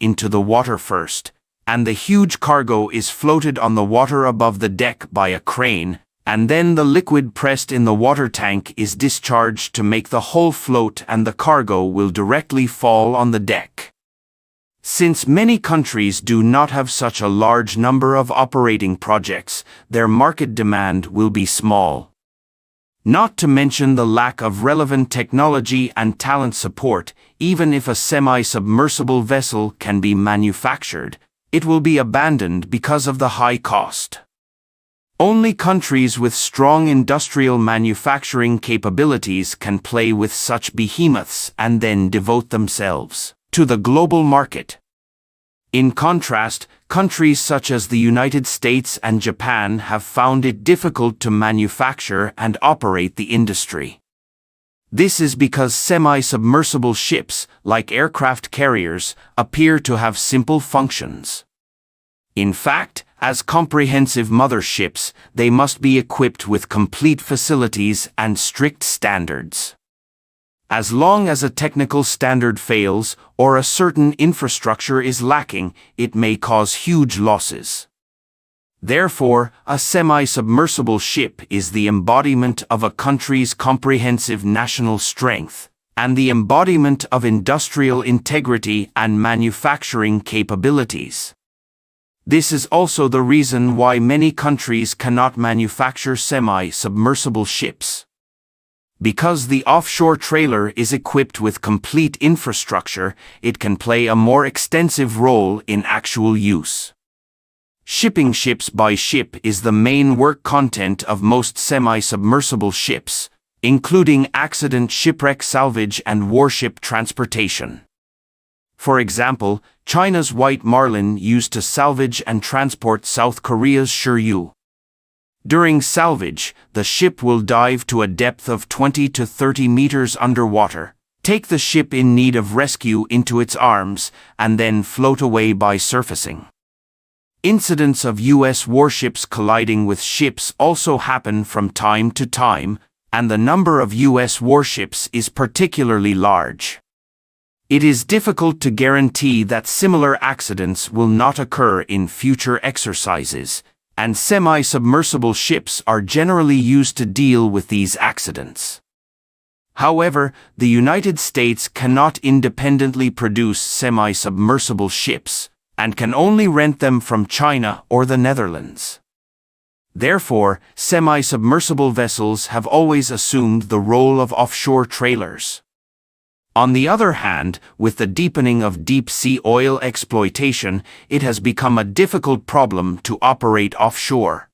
into the water first, and the huge cargo is floated on the water above the deck by a crane, and then the liquid pressed in the water tank is discharged to make the hull float, and the cargo will directly fall on the deck. Since many countries do not have such a large number of operating projects, their market demand will be small. Not to mention the lack of relevant technology and talent support. Even if a semi-submersible vessel can be manufactured, it will be abandoned because of the high cost. Only countries with strong industrial manufacturing capabilities can play with such behemoths and then devote themselves to the global market. In contrast, countries such as the United States and Japan have found it difficult to manufacture and operate the industry. This is because semi-submersible ships, like aircraft carriers, appear to have simple functions. In fact, as comprehensive motherships, they must be equipped with complete facilities and strict standards. As long as a technical standard fails or a certain infrastructure is lacking, it may cause huge losses. Therefore, a semi-submersible ship is the embodiment of a country's comprehensive national strength, and the embodiment of industrial integrity and manufacturing capabilities. This is also the reason why many countries cannot manufacture semi-submersible ships. Because the offshore trailer is equipped with complete infrastructure, it can play a more extensive role in actual use. Shipping ships by ship is the main work content of most semi-submersible ships, including accident, shipwreck, salvage, and warship transportation. For example, China's White Marlin used to salvage and transport South Korea's Shiryu. During salvage, the ship will dive to a depth of 20 to 30 meters underwater, take the ship in need of rescue into its arms, and then float away by surfacing. Incidents of U.S. warships colliding with ships also happen from time to time, and the number of U.S. warships is particularly large. It is difficult to guarantee that similar accidents will not occur in future exercises, and semi-submersible ships are generally used to deal with these accidents. However, the United States cannot independently produce semi-submersible ships, and can only rent them from China or the Netherlands. Therefore, semi-submersible vessels have always assumed the role of offshore trailers. On the other hand, with the deepening of deep-sea oil exploitation, it has become a difficult problem to operate offshore.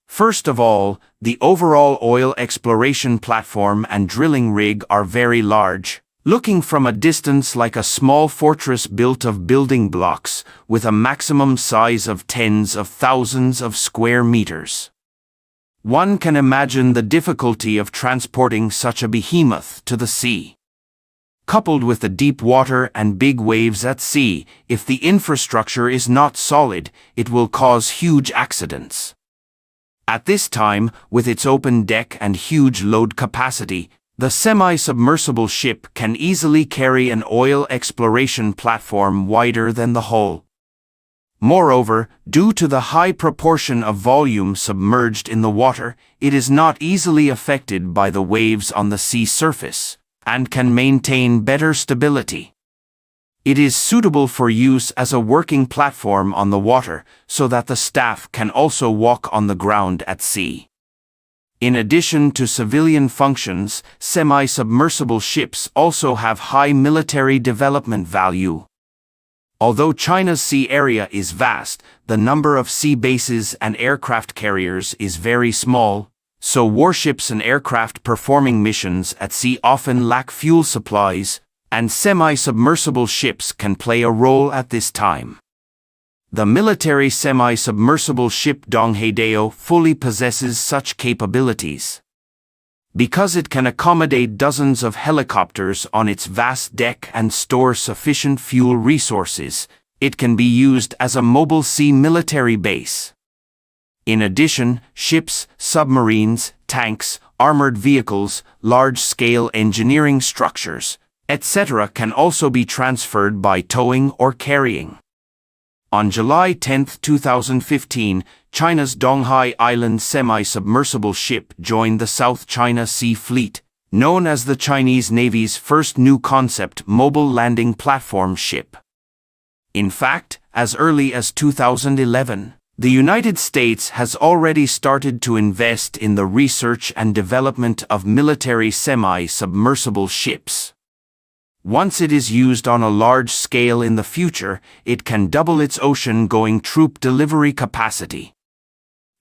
First of all, the overall oil exploration platform and drilling rig are very large, looking from a distance like a small fortress built of building blocks, with a maximum size of tens of thousands of square meters. One can imagine the difficulty of transporting such a behemoth to the sea. Coupled with the deep water and big waves at sea, if the infrastructure is not solid, it will cause huge accidents. At this time, with its open deck and huge load capacity, the semi-submersible ship can easily carry an oil exploration platform wider than the hull. Moreover, due to the high proportion of volume submerged in the water, it is not easily affected by the waves on the sea surface, and can maintain better stability. It is suitable for use as a working platform on the water, so that the staff can also walk on the ground at sea. In addition to civilian functions, semi-submersible ships also have high military development value. Although China's sea area is vast, the number of sea bases and aircraft carriers is very small, so warships and aircraft performing missions at sea often lack fuel supplies, and semi-submersible ships can play a role at this time. The military semi-submersible ship Donghaedeo fully possesses such capabilities. Because it can accommodate dozens of helicopters on its vast deck and store sufficient fuel resources, it can be used as a mobile sea military base. In addition, ships, submarines, tanks, armored vehicles, large-scale engineering structures, etc. can also be transferred by towing or carrying. On July 10, 2015, China's Donghai Island semi-submersible ship joined the South China Sea Fleet, known as the Chinese Navy's first new concept mobile landing platform ship. In fact, as early as 2011, the United States has already started to invest in the research and development of military semi-submersible ships. Once it is used on a large scale in the future, it can double its ocean-going troop delivery capacity.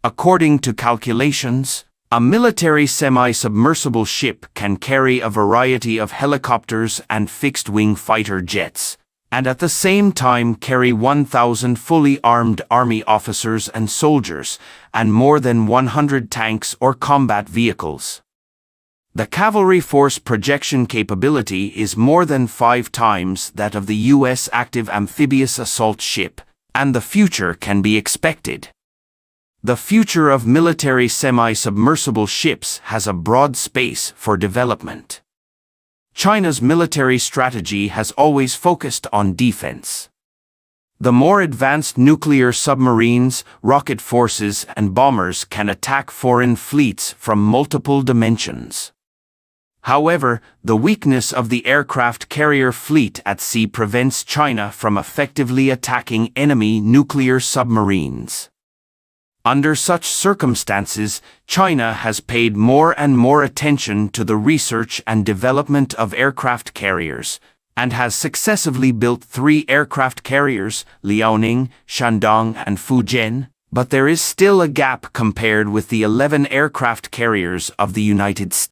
According to calculations, a military semi-submersible ship can carry a variety of helicopters and fixed-wing fighter jets, and at the same time carry 1,000 fully armed army officers and soldiers, and more than 100 tanks or combat vehicles. The cavalry force projection capability is more than 5 times that of the U.S. active amphibious assault ship, and the future can be expected. The future of military semi-submersible ships has a broad space for development. China's military strategy has always focused on defense. The more advanced nuclear submarines, rocket forces, and bombers can attack foreign fleets from multiple dimensions. However, the weakness of the aircraft carrier fleet at sea prevents China from effectively attacking enemy nuclear submarines. Under such circumstances, China has paid more and more attention to the research and development of aircraft carriers, and has successively built 3 aircraft carriers, Liaoning, Shandong, and Fujian, but there is still a gap compared with the 11 aircraft carriers of the United States.